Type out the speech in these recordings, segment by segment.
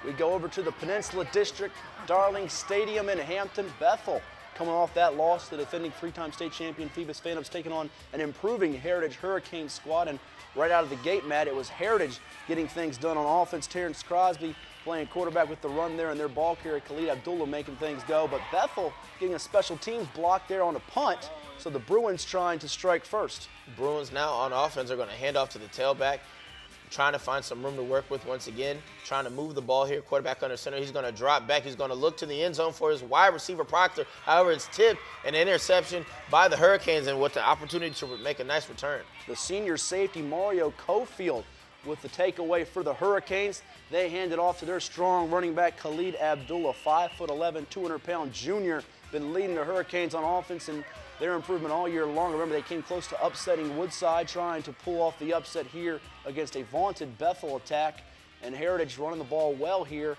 We go over to the Peninsula District, Darling Stadium in Hampton. Bethel coming off that loss, the defending three-time state champion Phoebus Phantoms taking on an improving Heritage Hurricane squad. And right out of the gate, Matt, it was Heritage getting things done on offense. Terrence Crosby playing quarterback with the run there, and their ball carrier Khalid Abdullah making things go. But Bethel getting a special teams block there on a punt, so the Bruins trying to strike first. Bruins now on offense are going to hand off to the tailback, trying to find some room to work with once again, trying to move the ball here. Quarterback under center. He's going to drop back. He's going to look to the end zone for his wide receiver, Proctor. However, it's tipped, an interception by the Hurricanes, and with the opportunity to make a nice return. The senior safety, Mario Cofield, with the takeaway for the Hurricanes. They hand it off to their strong running back, Khalid Abdullah, 5'11", 200-pound junior, been leading the Hurricanes on offense and their improvement all year long. Remember, they came close to upsetting Woodside, trying to pull off the upset here against a vaunted Bethel attack. And Heritage running the ball well here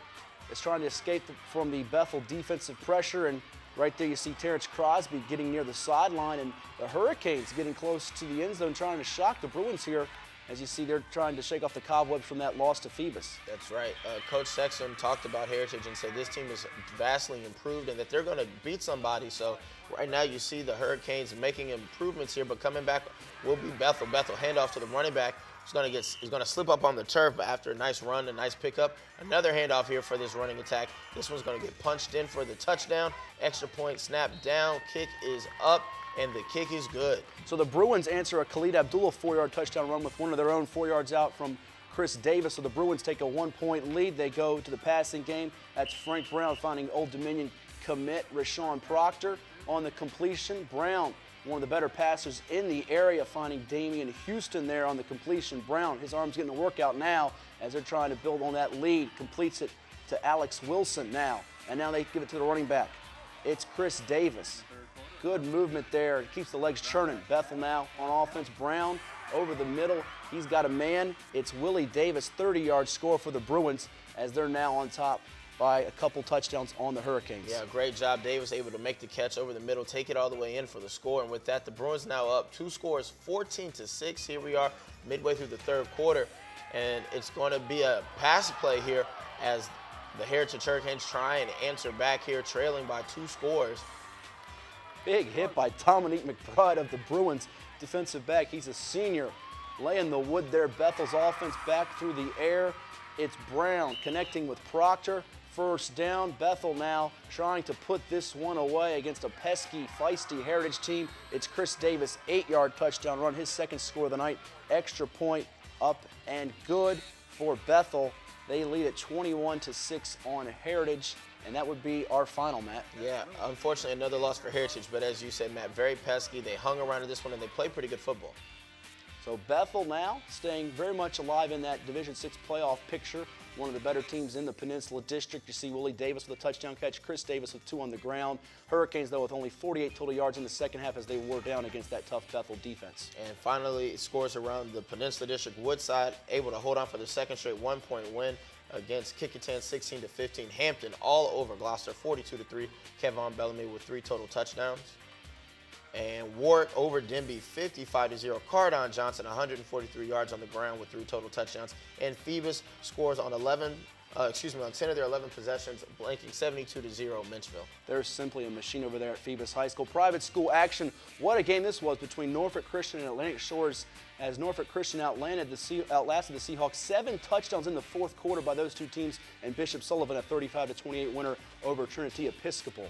is trying to escape from the Bethel defensive pressure. And right there you see Terrence Crosby getting near the sideline, and the Hurricanes getting close to the end zone, trying to shock the Bruins here. As you see, they're trying to shake off the cobwebs from that loss to Phoebus. That's right. Coach Sexton talked about Heritage and said this team is vastly improved and that they're going to beat somebody. So right now you see the Hurricanes making improvements here, but coming back will be Bethel. Bethel handoff to the running back. He's going to slip up on the turf, but after a nice run, a nice pickup, another handoff here for this running attack. This one's going to get punched in for the touchdown. Extra point, snap down, kick is up, and the kick is good. So the Bruins answer a Khalid Abdullah 4-yard touchdown run with one of their own 4 yards out from Chris Davis. So the Bruins take a 1-point lead. They go to the passing game. That's Frank Brown finding Old Dominion commit Rashawn Proctor on the completion. Brown, one of the better passers in the area, finding Damian Houston there on the completion. Brown, his arm's getting a workout now as they're trying to build on that lead. Completes it to Alex Wilson now. And now they give it to the running back. It's Chris Davis. Good movement there. Keeps the legs churning. Bethel now on offense. Brown over the middle. He's got a man. It's Willie Davis, 30-yard score for the Bruins as they're now on top by a couple touchdowns on the Hurricanes. Yeah, great job. Davis able to make the catch over the middle, take it all the way in for the score. And with that, the Bruins now up 2 scores, 14-6. Here we are midway through the third quarter. And it's going to be a pass play here as the Heritage Hurricanes try and answer back here, trailing by 2 scores. Big hit by Dominique McBride of the Bruins defensive back. He's a senior, laying the wood there. Bethel's offense back through the air. It's Brown connecting with Proctor. First down. Bethel now trying to put this one away against a pesky, feisty Heritage team. It's Chris Davis, 8-yard touchdown run, his second score of the night. Extra point up and good for Bethel. They lead at 21-6 on Heritage. And that would be our final, Matt. Yeah, unfortunately another loss for Heritage, but as you said, Matt, very pesky. They hung around in this one and they played pretty good football. So Bethel now staying very much alive in that Division VI playoff picture. One of the better teams in the Peninsula District. You see Willie Davis with a touchdown catch, Chris Davis with 2 on the ground. Hurricanes, though, with only 48 total yards in the second half as they wore down against that tough Bethel defense. And finally, scores around the Peninsula District. Woodside able to hold on for the second straight 1-point win against Kickinton, 16-15. Hampton all over Gloucester, 42-3. Kevon Bellamy with 3 total touchdowns. And Warwick over Denby, 55-0. Cardon Johnson, 143 yards on the ground with 3 total touchdowns. And Phoebus scores on 10 of their 11 possessions, blanking 72-0 Minchville. They're simply a machine over there at Phoebus High School. Private school action. What a game this was between Norfolk Christian and Atlantic Shores as Norfolk Christian outlasted the Seahawks. 7 touchdowns in the fourth quarter by those two teams, and Bishop Sullivan a 35-28 winner over Trinity Episcopal.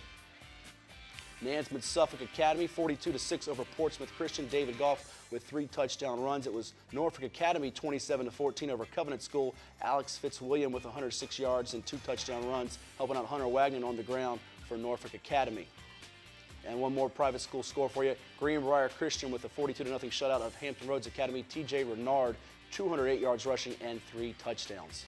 Nansman Suffolk Academy 42-6 over Portsmouth Christian. David Goff with 3 touchdown runs. It was Norfolk Academy 27-14 over Covenant School. Alex Fitzwilliam with 106 yards and 2 touchdown runs, helping out Hunter Wagner on the ground for Norfolk Academy. And one more private school score for you. Greenbrier Christian with a 42-0 shutout of Hampton Roads Academy. TJ Renard, 208 yards rushing and 3 touchdowns.